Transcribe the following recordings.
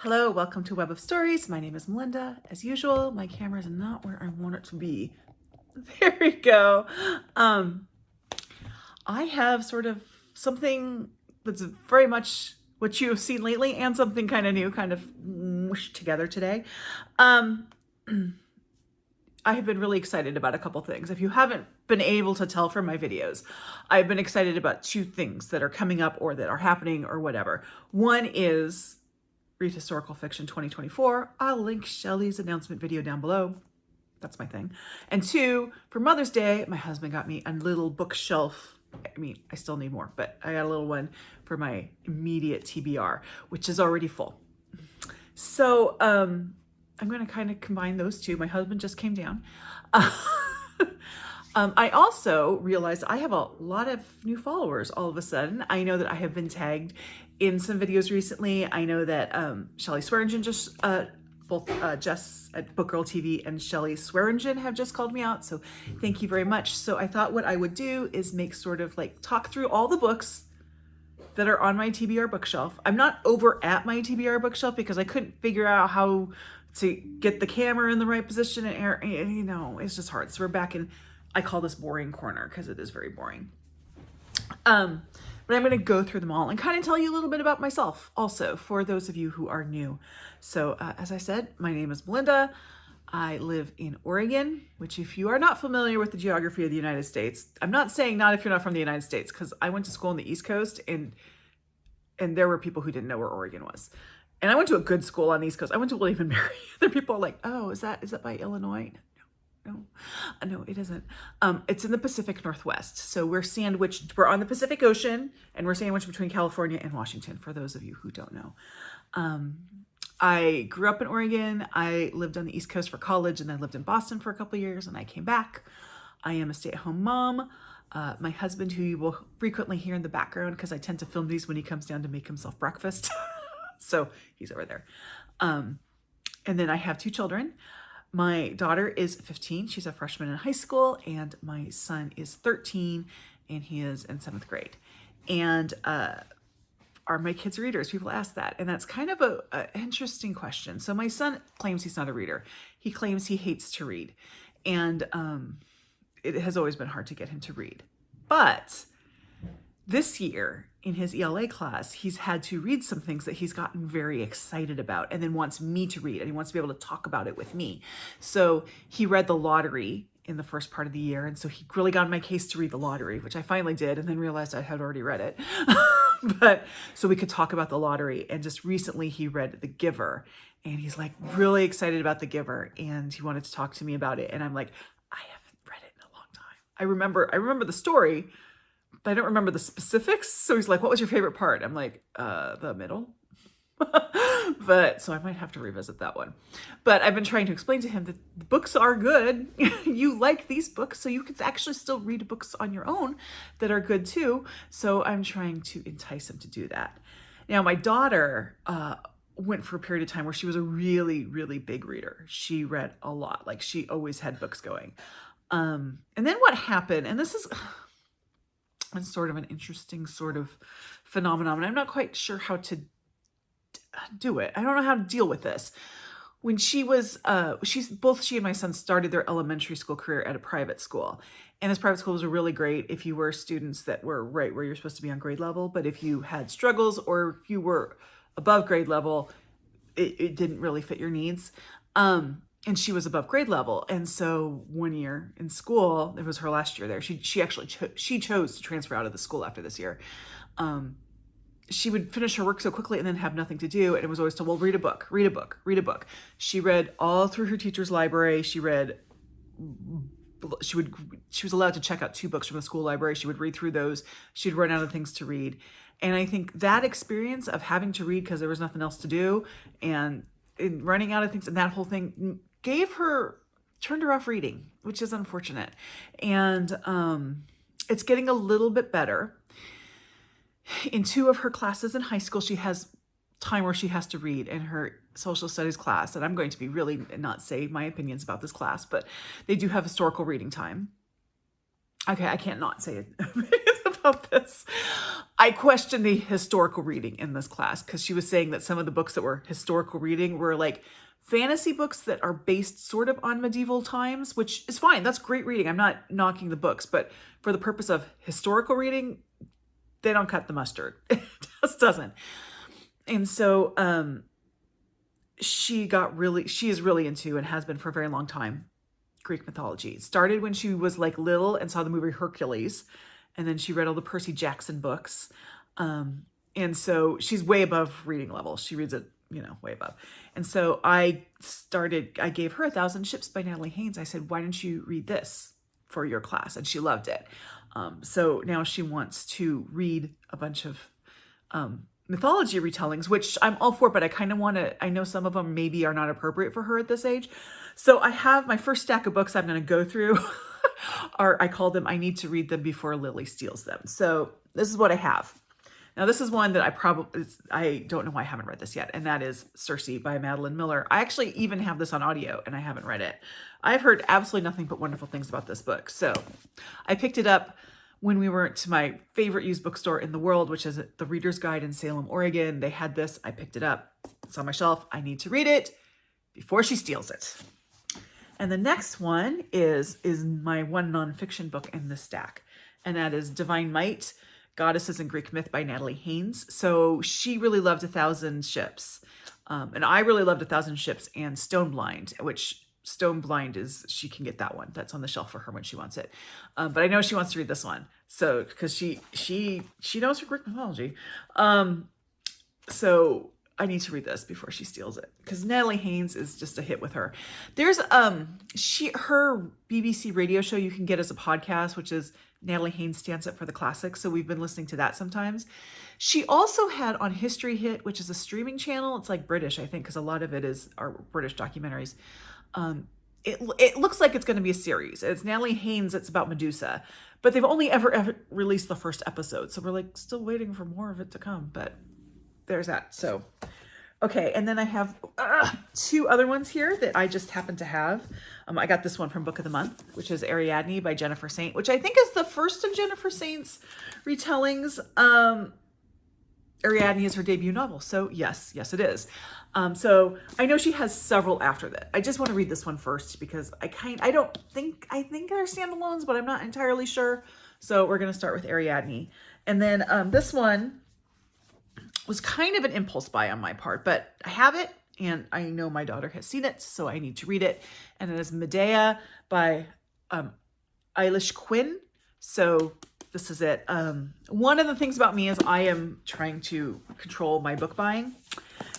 Hello, welcome to Web of Stories. My name is Melinda. As usual, my camera is not where I want it to be. There we go. I have sort of something that's very much what you have seen lately and something kind of new, kind of mushed together today. I have been really excited about a couple things. If you haven't been able to tell from my videos, I've been excited about two things that are coming up or that are happening or whatever. One is Read Historical Fiction 2024. I'll link Shelly's announcement video down below. That's my thing. And two, for Mother's Day, my husband got me a little bookshelf. I mean, I still need more, but I got a little one for my immediate TBR, which is already full. So I'm going to kind of combine those two. My husband just came down. I also realized I have a lot of new followers all of a sudden. I know that I have been tagged in some videos recently. I know that Shelly Swearingen just, both Jess at Book Girl TV and Shelly Swearingen have just called me out. So thank you very much. So I thought what I would do is make sort of like talk through all the books that are on my TBR bookshelf. I'm not over at my TBR bookshelf because I couldn't figure out how to get the camera in the right position and air, you know, it's just hard. So we're back in, I call this boring corner because it is very boring. But I'm going to go through them all and kind of tell you a little bit about myself also for those of you who are new. So as I said, my name is Melinda. I live in Oregon, which if you are not familiar with the geography of the United States, I'm not saying not if you're not from the United States, because I went to school on the East Coast and there were people who didn't know where Oregon was. And I went to a good school on the East Coast. I went to William and Mary. There are people like, oh, is that by Illinois? No, it isn't. It's in the Pacific Northwest. So we're sandwiched, we're on the Pacific Ocean and we're sandwiched between California and Washington, for those of you who don't know. I grew up in Oregon. I lived on the East Coast for college and I lived in Boston for a couple of years and I came back. I am a stay-at-home mom. My husband, who you will frequently hear in the background because I tend to film these when he comes down to make himself breakfast. So he's over there. And then I have two children. My daughter is 15. She's a freshman in high school. And my son is 13 and he is in 7th grade. And are my kids readers? People ask that. And that's kind of an interesting question. So my son claims he's not a reader. He claims he hates to read. And it has always been hard to get him to read. But this year in his ELA class, he's had to read some things that he's gotten very excited about and then wants me to read and he wants to be able to talk about it with me. So he read The Lottery in the first part of the year. And so he really got on my case to read The Lottery, which I finally did and then realized I had already read it. But so we could talk about The Lottery. And just recently he read The Giver and he's like really excited about The Giver and he wanted to talk to me about it. And I'm like, I haven't read it in a long time. I remember the story, but I don't remember the specifics. So he's like, what was your favorite part? I'm like, the middle. But so I might have to revisit that one. But I've been trying to explain to him that the books are good. You like these books, so you can actually still read books on your own that are good too. So I'm trying to entice him to do that. Now, my daughter went for a period of time where she was a really, really big reader. She read a lot. Like she always had books going. And then what happened, and this is sort of an interesting sort of phenomenon. I'm not quite sure how to do it. I don't know how to deal with this. When she was, both she and my son started their elementary school career at a private school. And this private school was really great if you were students that were right where you're supposed to be on grade level. But if you had struggles or if you were above grade level, it didn't really fit your needs. And she was above grade level. And so one year in school, it was her last year there. She actually chose to transfer out of the school after this year. She would finish her work so quickly and then have nothing to do. And it was always told, well, read a book, read a book, read a book. She read all through her teacher's library. She was allowed to check out 2 books from the school library. She would read through those. She'd run out of things to read. And I think that experience of having to read because there was nothing else to do and running out of things and that whole thing turned her off reading, which is unfortunate. And it's getting a little bit better. In 2 of her classes in high school, she has time where she has to read in her social studies class. And I'm going to be really not say my opinions about this class, but they do have historical reading time. Okay, I can't not say opinions about this. I questioned the historical reading in this class because she was saying that some of the books that were historical reading were like fantasy books that are based sort of on medieval times, which is fine. That's great reading. I'm not knocking the books, but for the purpose of historical reading, they don't cut the mustard. It just doesn't. And so she is really into, and has been for a very long time, Greek mythology. It started when she was like little and saw the movie Hercules, and then she read all the Percy Jackson books. And so she's way above reading level. She reads it, way above. And so I gave her 1,000 Ships by Natalie Haynes. I said, why don't you read this for your class? And she loved it. So now she wants to read a bunch of mythology retellings, which I'm all for, but I kind of I know some of them maybe are not appropriate for her at this age. So I have my first stack of books I'm going to go through, I call them, I need to read them before Lily steals them. So this is what I have. Now this is one that I don't know why I haven't read this yet, and that is Circe by Madeline Miller. I actually even have this on audio and I haven't read it. I've heard absolutely nothing but wonderful things about this book. So I picked it up when we went to my favorite used bookstore in the world, which is the Reader's Guide in Salem, Oregon. They had this. I picked it up. It's on my shelf. I need to read it before she steals it. And the next one is my one nonfiction book in this stack, and that is Divine Might, Goddesses in Greek Myth by Natalie Haynes. So she really loved 1,000 Ships. And I really loved 1,000 Ships and Stone Blind, which Stone Blind is, she can get that one. That's on the shelf for her when she wants it. But I know she wants to read this one. So, because she knows her Greek mythology. So I need to read this before she steals it, because Natalie Haynes is just a hit with her. There's her BBC radio show you can get as a podcast, which is Natalie Haynes Stands Up for the Classics. So we've been listening to that sometimes. She also had on History Hit, which is a streaming channel. It's like British, I think, because a lot of it are British documentaries. It looks like it's going to be a series. It's Natalie Haynes. It's about Medusa, but they've only ever released the first episode. So we're like still waiting for more of it to come, but there's that. So, okay. And then I have two other ones here that I just happen to have. I got this one from Book of the Month, which is Ariadne by Jennifer Saint, which I think is the first of Jennifer Saint's retellings. Ariadne is her debut novel. So yes, it is. So I know she has several after that. I just want to read this one first because I think they're standalones, but I'm not entirely sure. So we're going to start with Ariadne. And then this one was kind of an impulse buy on my part, but I have it and I know my daughter has seen it, so I need to read it. And it is Medea by Eilish Quin. So this is it. One of the things about me is I am trying to control my book buying.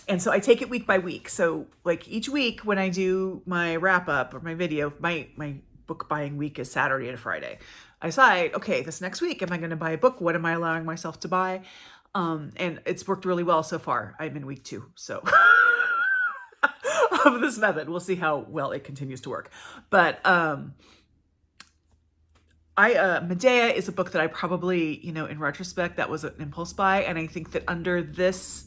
And so I take it week by week. So like each week when I do my wrap up or my video, my book buying week is Saturday and Friday. I decide, okay, this next week, am I going to buy a book? What am I allowing myself to buy? And it's worked really well so far. I'm in week 2. So of this method, we'll see how well it continues to work. But, Medea is a book that I probably, in retrospect, that was an impulse buy. And I think that under this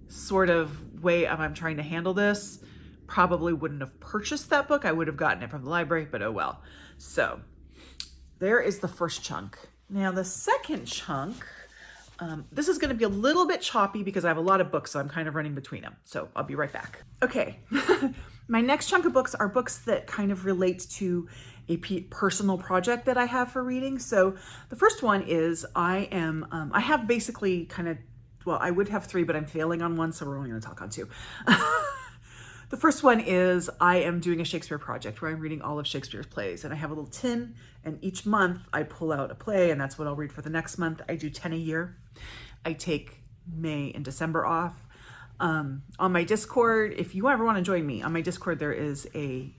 sort of way I'm trying to handle this, probably wouldn't have purchased that book. I would have gotten it from the library, but oh well. So there is the first chunk. Now the second chunk, this is going to be a little bit choppy because I have a lot of books, so I'm kind of running between them. So I'll be right back. Okay. My next chunk of books are books that kind of relate to a personal project that I have for reading. So the first one is I have basically I would have 3, but I'm failing on one, so we're only going to talk on 2. The first one is I am doing a Shakespeare project where I'm reading all of Shakespeare's plays, and I have a little tin, and each month I pull out a play, and that's what I'll read for the next month. I do 10 a year. I take May and December off. On my Discord, if you ever want to join me, on my Discord there is a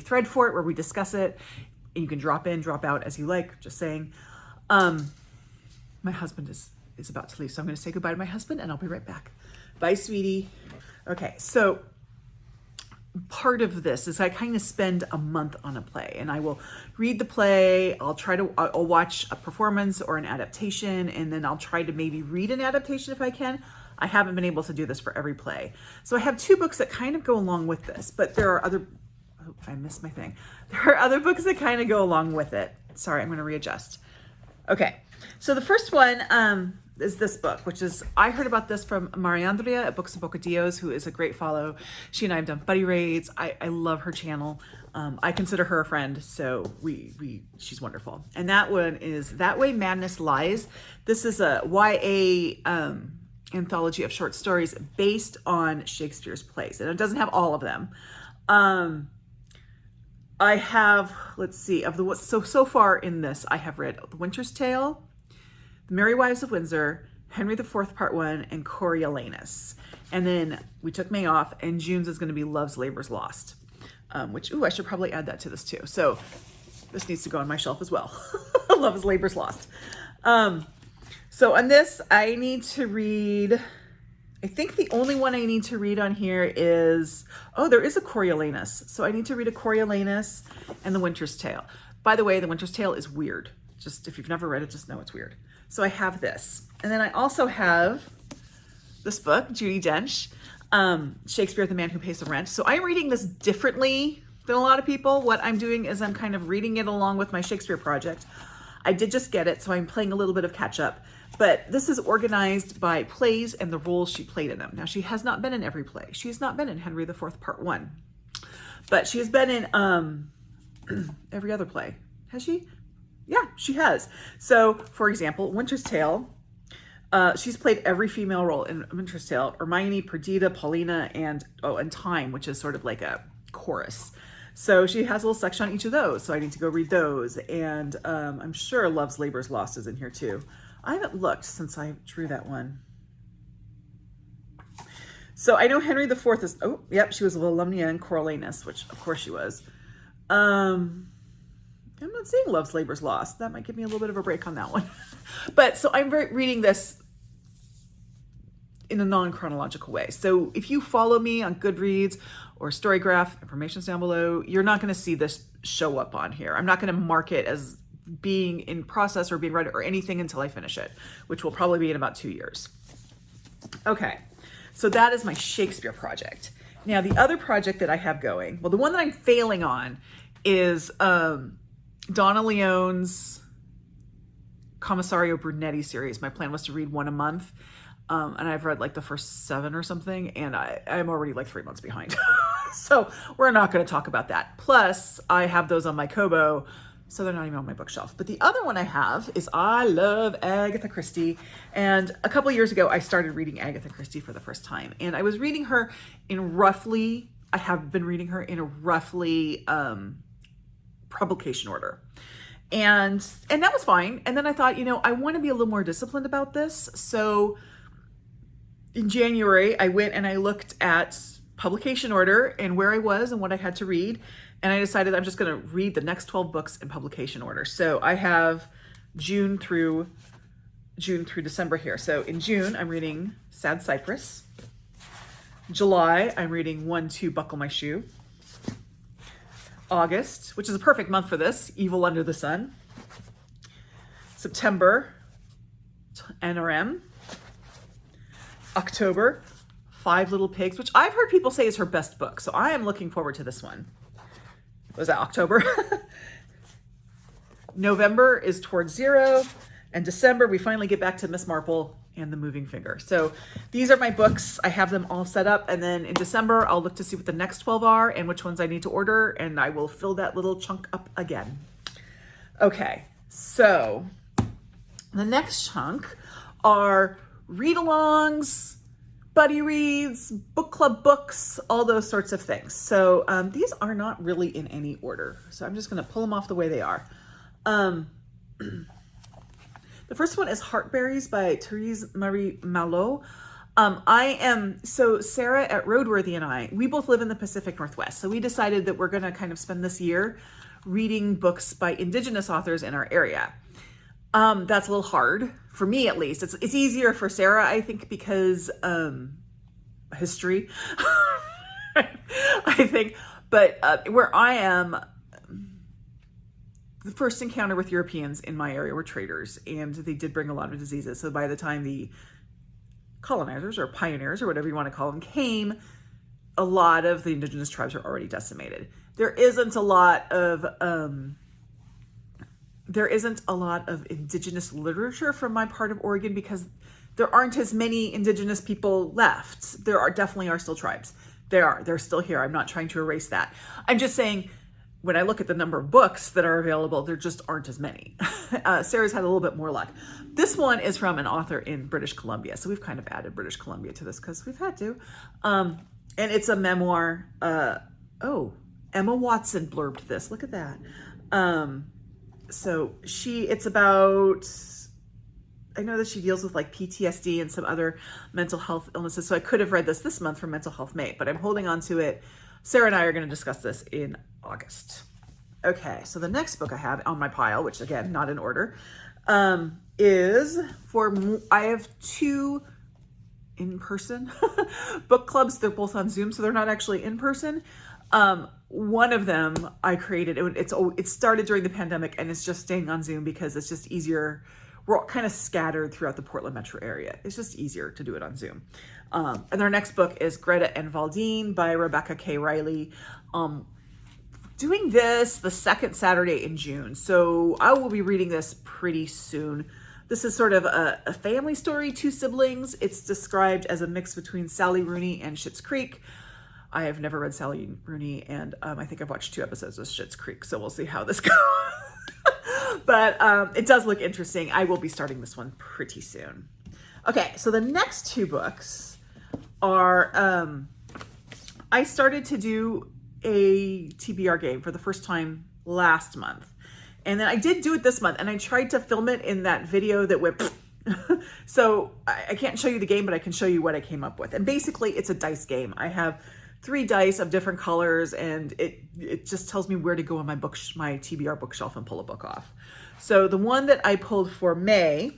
thread for it where we discuss it, and you can drop in, drop out as you like, just saying. My husband is about to leave, so I'm going to say goodbye to my husband, and I'll be right back. Bye, sweetie. Okay, so part of this is I kind of spend a month on a play, and I will read the play. I'll watch a performance or an adaptation, and then I'll try to maybe read an adaptation if I can. I haven't been able to do this for every play. So I have 2 books that kind of go along with this, but there are other, I missed my thing. There are other books that kind of go along with it. Sorry, I'm going to readjust. Okay. So the first one is this book, which is, I heard about this from Mariandria at Books and Bocadillos, who is a great follow. She and I have done buddy raids. I love her channel. I consider her a friend, so she's wonderful. And that one is That Way Madness Lies. This is a YA anthology of short stories based on Shakespeare's plays, and it doesn't have all of them. I have, let's see, of the so far in this, I have read The Winter's Tale, The Merry Wives of Windsor, Henry IV Part 1, and Coriolanus. And then we took May off, and June's is going to be Love's Labour's Lost, which, I should probably add that to this too. So this needs to go on my shelf as well. Love's Labour's Lost. So on this, I need to read, I think the only one I need to read on here is, there is a Coriolanus. So I need to read a Coriolanus and The Winter's Tale. By the way, The Winter's Tale is weird. Just if you've never read it, just know it's weird. So I have this. And then I also have this book, Judi Dench, Shakespeare, The Man Who Pays the Rent. So I'm reading this differently than a lot of people. What I'm doing is I'm kind of reading it along with my Shakespeare project. I did just get it, so I'm playing a little bit of catch up. But this is organized by plays and the roles she played in them. Now, she has not been in every play. She has not been in Henry IV Part 1. But she has been in every other play. Has she? Yeah, she has. So, for example, Winter's Tale. She's played every female role in Winter's Tale. Hermione, Perdita, Paulina, and Time, which is sort of like a chorus. So she has a little section on each of those. So I need to go read those. And I'm sure Love's Labour's Lost is in here too. I haven't looked since I drew that one. So I know Henry IV is, she was Volumnia and Coriolanus, which of course she was. I'm not seeing Love's Labour's Lost. That might give me a little bit of a break on that one. But so I'm reading this in a non-chronological way. So if you follow me on Goodreads or Storygraph, information's down below, you're not going to see this show up on here. I'm not going to mark it as being in process or being read or anything until I finish it, which will probably be in about 2 years. Okay, so that is my Shakespeare project. Now, the other project that I have going, well, the one that I'm failing on is Donna Leone's Commissario Brunetti series. My plan was to read one a month, and I've read like the first 7 or something, and I'm already like 3 months behind. So we're not going to talk about that. Plus, I have those on my Kobo, so they're not even on my bookshelf. But the other one I have is I love Agatha Christie. And a couple of years ago, I started reading Agatha Christie for the first time. And I was reading her in roughly, I have been reading her in a roughly publication order. And that was fine. And then I thought, I want to be a little more disciplined about this. So in January, I went and I looked at publication order and where I was and what I had to read. And I decided I'm just going to read the next 12 books in publication order. So I have June through December here. So in June, I'm reading Sad Cypress. July, I'm reading 1-2 Buckle My Shoe. August, which is a perfect month for this, Evil Under the Sun. September, NRM. October, 5 Little Pigs, which I've heard people say is her best book. So I am looking forward to this one. Was that October? November is Towards Zero. And December, we finally get back to Miss Marple and The Moving Finger. So these are my books. I have them all set up. And then in December, I'll look to see what the next 12 are and which ones I need to order. And I will fill that little chunk up again. Okay, so the next chunk are read-alongs, buddy reads, book club books, all those sorts of things. So these are not really in any order. So I'm just going to pull them off the way they are. The first one is Heartberries by Terese Marie Mailhot. So Sarah at Roadworthy and we both live in the Pacific Northwest. So we decided that we're going to kind of spend this year reading books by Indigenous authors in our area. That's a little hard for me, at least. It's easier for Sarah, I think, because history, I think. But where I am, the first encounter with Europeans in my area were traders, and they did bring a lot of diseases. So by the time the colonizers or pioneers or whatever you want to call them came, a lot of the indigenous tribes are already decimated. There isn't a lot of there isn't a lot of indigenous literature from my part of Oregon because there aren't as many indigenous people left. There definitely are still tribes. They're still here. I'm not trying to erase that. I'm just saying, when I look at the number of books that are available, there just aren't as many. Sarah's had a little bit more luck. This one is from an author in British Columbia. So we've kind of added British Columbia to this because we've had to. And it's a memoir. Emma Watson blurbed this. Look at that. So it's about, I know that she deals with like PTSD and some other mental health illnesses. So I could have read this month for Mental Health May, but I'm holding on to it. Sarah and I are going to discuss this in August. Okay, so the next book I have on my pile, which again, not in order, is I have 2 in-person book clubs. They're both on Zoom, so they're not actually in person. One of them I created, it started during the pandemic and it's just staying on Zoom because it's just easier. We're all kind of scattered throughout the Portland metro area. It's just easier to do it on Zoom. And our next book is Greta and Valdin by Rebecca K. Reilly. Doing this the second Saturday in June. So I will be reading this pretty soon. This is sort of a family story, 2 siblings. It's described as a mix between Sally Rooney and Schitt's Creek. I have never read Sally Rooney, and I think I've watched 2 episodes of Schitt's Creek, so we'll see how this goes. But it does look interesting. I will be starting this one pretty soon. Okay, so the next 2 books are, I started to do a TBR game for the first time last month. And then I did do it this month, and I tried to film it in that video that went so I can't show you the game, but I can show you what I came up with. And basically it's a dice game. I have 3 dice of different colors, and it just tells me where to go on my TBR bookshelf and pull a book off. So the one that I pulled for May,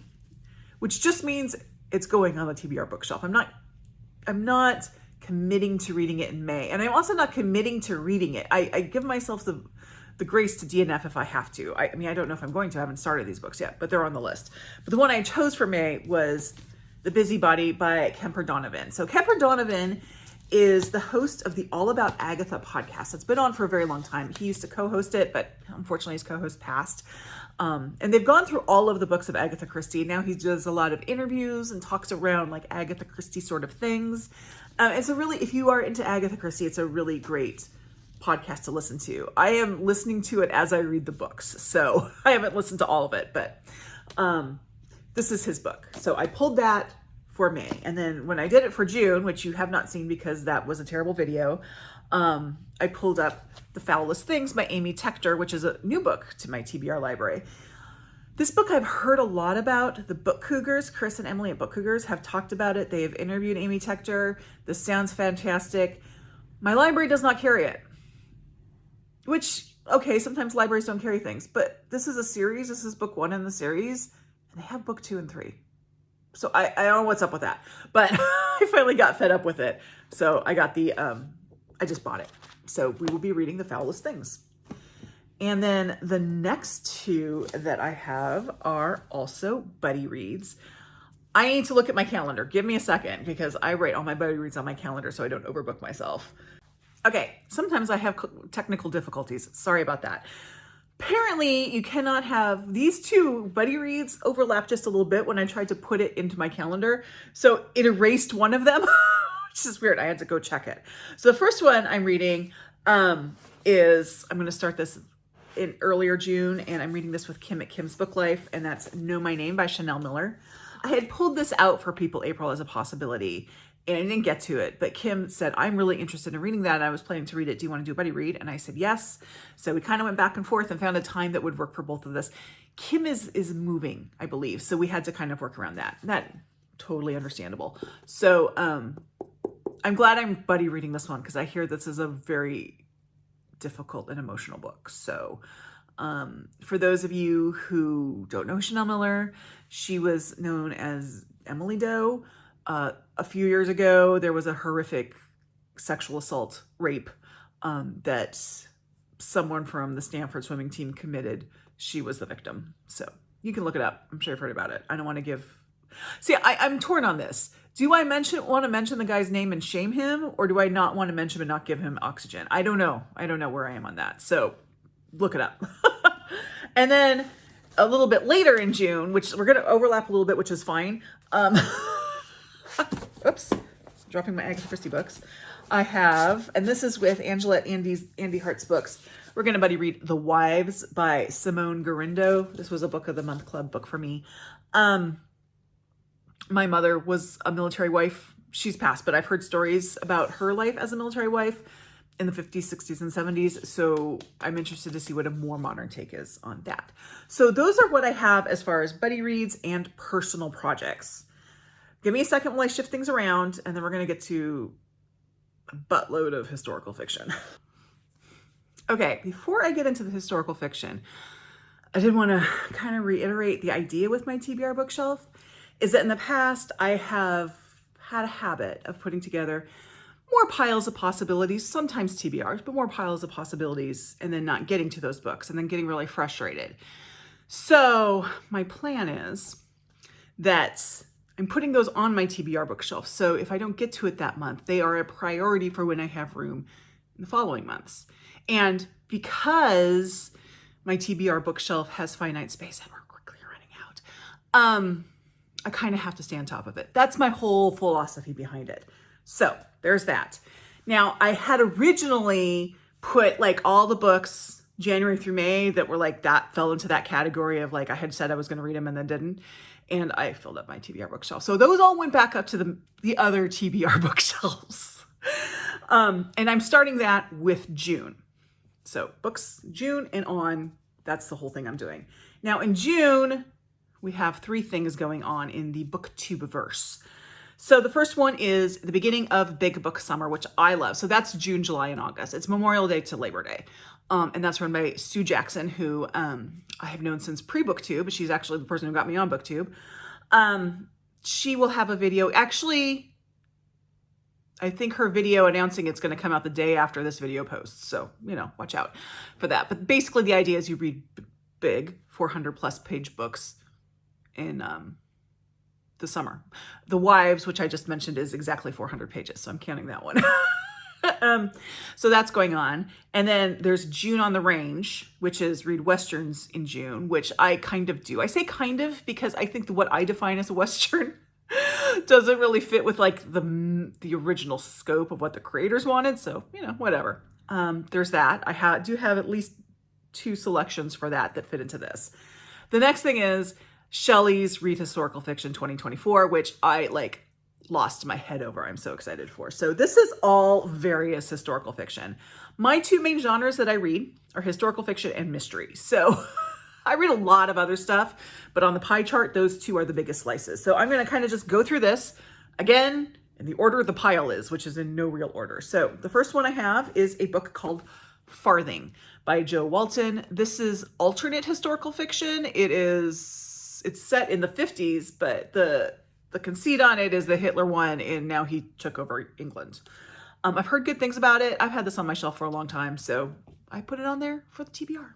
which just means it's going on the TBR bookshelf. I'm not committing to reading it in May, and I'm also not committing to reading it. I give myself the grace to DNF if I have to. I mean, I don't know if I'm going to. I haven't started these books yet, but they're on the list. But the one I chose for May was The Busybody by Kember Donovan. So Kember Donovan is the host of the All About Agatha podcast. It's been on for a very long time. He used to co-host it, but unfortunately his co-host passed. And they've gone through all of the books of Agatha Christie. Now he does a lot of interviews and talks around like Agatha Christie sort of things. It's a really, if you are into Agatha Christie, it's a really great podcast to listen to. I am listening to it as I read the books, so I haven't listened to all of it, but this is his book. So I pulled that for May, and then when I did it for June, which you have not seen because that was a terrible video, I pulled up The Foulest Things by Amy Tector, which is a new book to my TBR library. This book I've heard a lot about. The Book Cougars, Chris and Emily at Book Cougars, have talked about it. They have interviewed Amy Tector. This sounds fantastic. My library does not carry it. Which, okay, sometimes libraries don't carry things, but this is a series. This is book 1 in the series, and they have book 2 and 3. So I don't know what's up with that, but I finally got fed up with it. So I got I just bought it. So we will be reading The Foulest Things. And then the next 2 that I have are also buddy reads. I need to look at my calendar. Give me a second because I write all my buddy reads on my calendar so I don't overbook myself. Okay, sometimes I have technical difficulties. Sorry about that. Apparently, you cannot have these 2 buddy reads overlap just a little bit when I tried to put it into my calendar. So it erased one of them, which is weird. I had to go check it. So the first one I'm reading is, I'm going to start this in earlier June, and I'm reading this with Kim at Kim's Book Life, and that's Know My Name by Chanel Miller. I had pulled this out for People April as a possibility, and I didn't get to it, but Kim said, I'm really interested in reading that. And I was planning to read it. Do you want to do a buddy read? And I said, yes. So we kind of went back and forth and found a time that would work for both of us. Kim is moving, I believe. So we had to kind of work around that. That totally understandable. So I'm glad I'm buddy reading this one because I hear this is a very difficult and emotional book. So for those of you who don't know Chanel Miller, she was known as Emily Doe. A few years ago, there was a horrific sexual assault, rape, that someone from the Stanford swimming team committed. She was the victim. So you can look it up. I'm sure you've heard about it. I don't want to give... See, I'm torn on this. Do I want to mention the guy's name and shame him? Or do I not want to mention him and not give him oxygen? I don't know. I don't know where I am on that. So look it up. And then a little bit later in June, which we're going to overlap a little bit, which is fine. Oops, dropping my Agatha Christie books. I have, and this is with Angela at Andy Hart's books. We're going to buddy read The Wives by Simone Gorrindo. This was a book of the month club book for me. My mother was a military wife. She's passed, but I've heard stories about her life as a military wife in the 50s, 60s, and 70s. So I'm interested to see what a more modern take is on that. So those are what I have as far as buddy reads and personal projects. Give me a second while I shift things around, and then we're going to get to a buttload of historical fiction. Okay, before I get into the historical fiction, I did want to kind of reiterate the idea with my TBR bookshelf is that in the past, I have had a habit of putting together more piles of possibilities, sometimes TBRs, but more piles of possibilities, and then not getting to those books and then getting really frustrated. So my plan is that I'm putting those on my TBR bookshelf. So if I don't get to it that month, they are a priority for when I have room in the following months. And because my TBR bookshelf has finite space and we're quickly running out, I kind of have to stay on top of it. That's my whole philosophy behind it. So there's that. Now, I had originally put like all the books January through May that were like that fell into that category of like I had said I was going to read them and then didn't. And I filled up my TBR bookshelf. So those all went back up to the other TBR bookshelves. And I'm starting that with June. So books June and on, that's the whole thing I'm doing. Now in June, we have 3 things going on in the booktube-verse. So the first one is the beginning of Big Book Summer, which I love. So that's June, July, and August. It's Memorial Day to Labor Day. And that's run by Sue Jackson, who I have known since pre-BookTube. She's actually the person who got me on BookTube. She will have a video. Actually, I think her video announcing it's going to come out the day after this video posts. So, watch out for that. But basically the idea is you read big 400 plus page books in the summer. The Wives, which I just mentioned, is exactly 400 pages. So I'm counting that one. So that's going on. And then there's June on the Range, which is read Westerns in June, which I kind of do. I say kind of because I think what I define as a Western doesn't really fit with like the original scope of what the creators wanted. So, whatever. There's that. I do have at least 2 selections for that fit into this. The next thing is Shelly's Read Historical Fiction 2024, which I lost my head over. I'm so excited for. So this is all various historical fiction. My 2 main genres that I read are historical fiction and mystery. So I read a lot of other stuff, but on the pie chart, those 2 are the biggest slices. So I'm going to kind of just go through this again in the order the pile is, which is in no real order. So the first one I have is a book called Farthing by Jo Walton. This is alternate historical fiction. It's set in the 50s, but the conceit on it is the Hitler won and now he took over England. I've heard good things about it. I've had this on my shelf for a long time, so I put it on there for the TBR.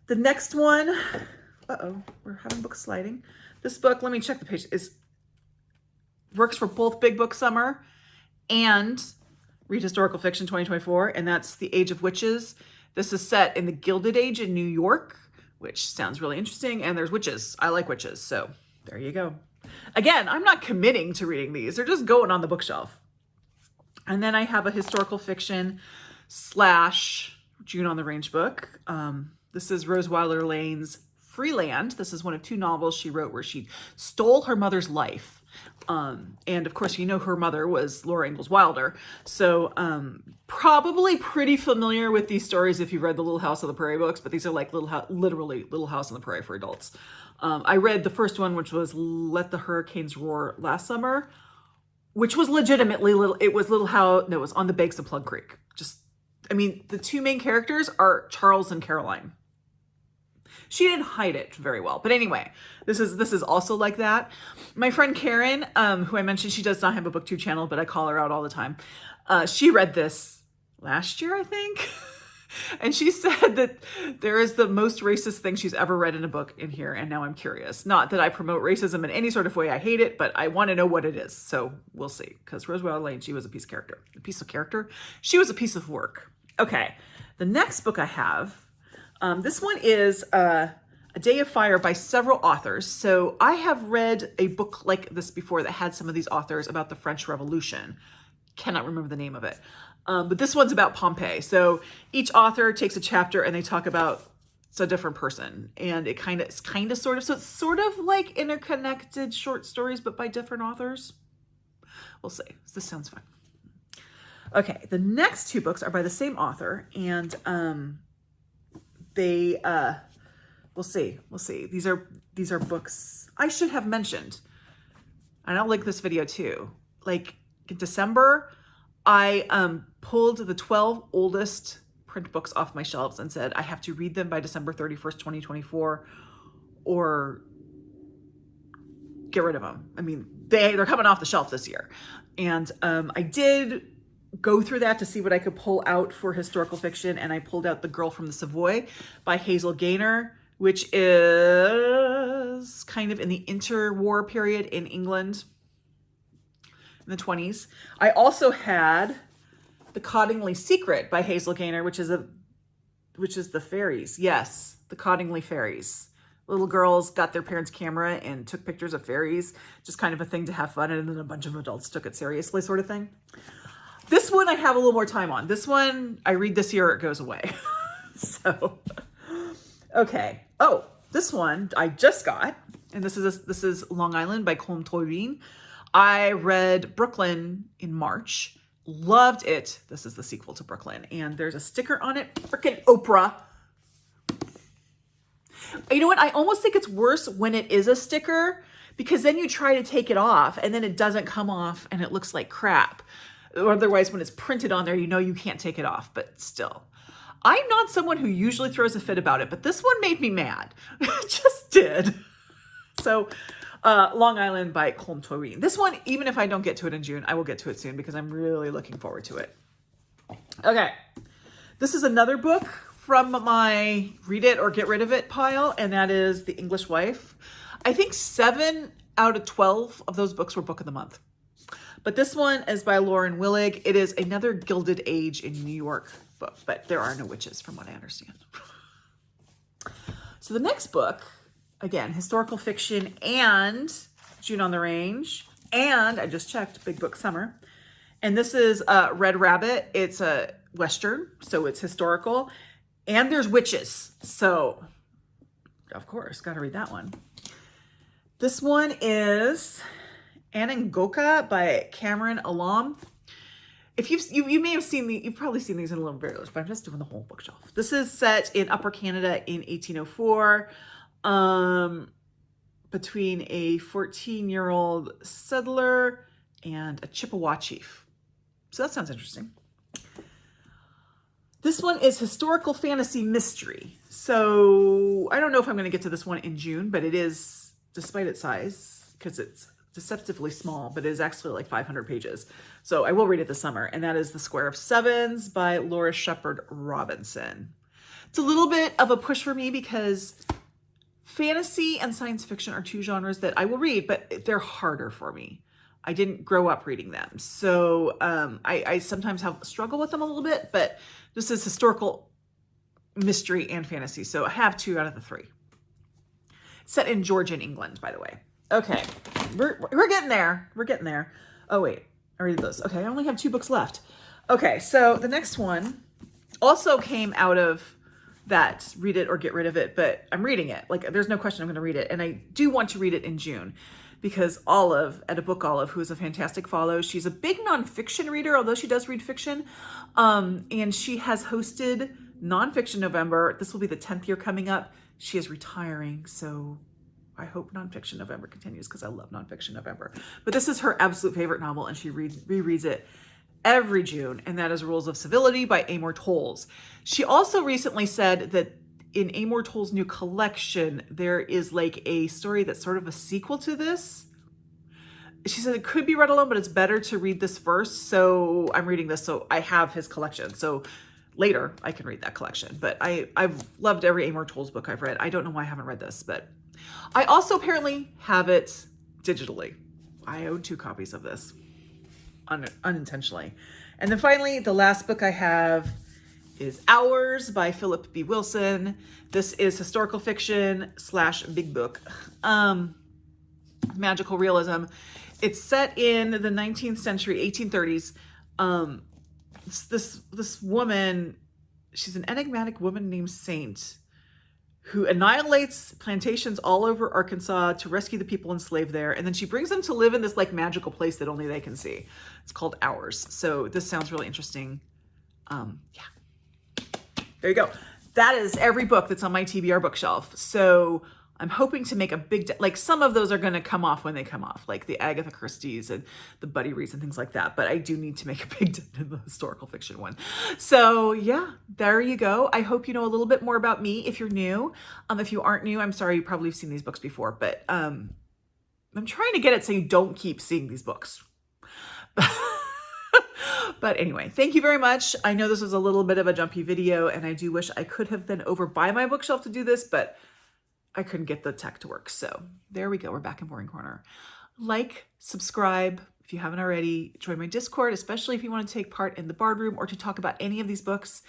The next one, we're having book sliding. This book, let me check the page, works for both Big Book Summer and Read Historical Fiction 2024, and that's The Age of Witches. This is set in the Gilded Age in New York, which sounds really interesting, and there's witches. I like witches, so there you go. Again, I'm not committing to reading these. They're just going on the bookshelf. And then I have a historical fiction / June on the Range book. This is Rose Wilder Lane's Freeland. This is one of 2 novels she wrote where she stole her mother's life. And of course, her mother was Laura Ingalls Wilder. So probably pretty familiar with these stories if you've read the Little House on the Prairie books, but these are like literally Little House on the Prairie for adults. I read the first one, which was Let the Hurricanes Roar last summer, which was legitimately it was On the Banks of Plug Creek. The 2 main characters are Charles and Caroline. She didn't hide it very well. But anyway, this is also like that. My friend Karen, who I mentioned, she does not have a BookTube channel, but I call her out all the time. She read this last year, I think. And she said that there is the most racist thing she's ever read in a book in here. And now I'm curious. Not that I promote racism in any sort of way. I hate it, but I want to know what it is. So we'll see. Because Rose Wilder Lane, she was a piece of character. She was a piece of work. Okay. The next book I have, this one is A Day of Fire by several authors. So I have read a book like this before that had some of these authors about the French Revolution. Cannot remember the name of it. But this one's about Pompeii. So each author takes a chapter and they talk about a different person. And it's kind of sort of, so it's sort of like interconnected short stories, but by different authors. We'll see. This sounds fun. Okay, the next two books are by the same author, and we'll see. These are books I should have mentioned, and I'll link this video too. Like in December, I pulled the 12 oldest print books off my shelves and said I have to read them by December 31st, 2024, or get rid of them. I mean, they're coming off the shelf this year, and I did go through that to see what I could pull out for historical fiction, and I pulled out The Girl from the Savoy by Hazel Gaynor, which is kind of in the interwar period in England in the 20s. I also had The Cottingley Secret by Hazel Gaynor, which is the fairies. Yes, the Cottingley fairies. Little girls got their parents' camera and took pictures of fairies, just kind of a thing to have fun, and then a bunch of adults took it seriously, sort of thing. This one I have a little more time on. This one I read this year, it goes away. So, okay. Oh, this one I just got, and this is Long Island by Colm Tóibín. I read Brooklyn in March. Loved it. This is the sequel to Brooklyn, and there's a sticker on it. Frickin' Oprah. You know what? I almost think it's worse when it is a sticker, because then you try to take it off and then it doesn't come off and it looks like crap. Or otherwise, when it's printed on there, you know you can't take it off, but still. I'm not someone who usually throws a fit about it, but this one made me mad. It just did. So, Long Island by Colm Tóibín. This one, even if I don't get to it in June, I will get to it soon because I'm really looking forward to it. Okay. This is another book from my read it or get rid of it pile, and that is The English Wife. I think 7 out of 12 of those books were book of the month. But this one is by Lauren Willig. It is another Gilded Age in New York book, but there are no witches from what I understand. So the next book, again, historical fiction and June on the Range, and I just checked, Big Book Summer. And this is Red Rabbit. It's a Western, so it's historical. And there's witches. So, of course, got to read that one. This one is Anangoka by Cameron Alam. If you may have seen you've probably seen these in a little videos, but I'm just doing the whole bookshelf. This is set in Upper Canada in 1804, between a 14-year-old settler and a Chippewa chief. So that sounds interesting. This one is historical fantasy mystery. So I don't know if I'm going to get to this one in June, but it is, despite its size, because it's deceptively small, but it is actually like 500 pages. So I will read it this summer. And that is The Square of Sevens by Laura Shepard Robinson. It's a little bit of a push for me because fantasy and science fiction are two genres that I will read, but they're harder for me. I didn't grow up reading them. So I sometimes struggle with them a little bit, but this is historical mystery and fantasy. So I have 2 out of the 3. Set in Georgian England, by the way. Okay, we're getting there. We're getting there. Oh, wait, I read this. Okay, I only have 2 books left. Okay, so the next one also came out of that read it or get rid of it, but I'm reading it. Like, there's no question I'm going to read it. And I do want to read it in June because Olive, at a Book Olive, who is a fantastic follow, she's a big nonfiction reader, although she does read fiction. And she has hosted Nonfiction November. This will be the 10th year coming up. She is retiring, so I hope Nonfiction November continues because I love Nonfiction November. But this is her absolute favorite novel, and she rereads it every June, and that is Rules of Civility by Amor Towles. She also recently said that in Amor Towles' new collection, there is like a story that's sort of a sequel to this. She said it could be read alone, but it's better to read this first. So I'm reading this, so I have his collection. So later I can read that collection. But I've loved every Amor Towles book I've read. I don't know why I haven't read this, but I also apparently have it digitally. I own 2 copies of this unintentionally. And then finally, the last book I have is Hours by Philip B. Wilson. This is historical fiction / big book. Magical realism. It's set in the 19th century, 1830s. This woman, she's an enigmatic woman named Saint, who annihilates plantations all over Arkansas to rescue the people enslaved there. And then she brings them to live in this like magical place that only they can see. It's called Hours. So this sounds really interesting. Yeah, there you go. That is every book that's on my TBR bookshelf. So I'm hoping to make a big, like some of those are going to come off when they come off, like the Agatha Christie's and the Buddy Reads and things like that. But I do need to make a big dent in the historical fiction one. So yeah, there you go. I hope you know a little bit more about me if you're new. If you aren't new, I'm sorry, you probably have seen these books before, but I'm trying to get it so you don't keep seeing these books. But anyway, thank you very much. I know this was a little bit of a jumpy video, and I do wish I could have been over by my bookshelf to do this, but I couldn't get the tech to work. So there we go. We're back in Boring Corner. Like, subscribe if you haven't already. Join my Discord, especially if you want to take part in the Bard Room or to talk about any of these books.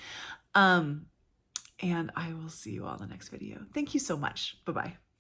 And I will see you all in the next video. Thank you so much. Bye-bye.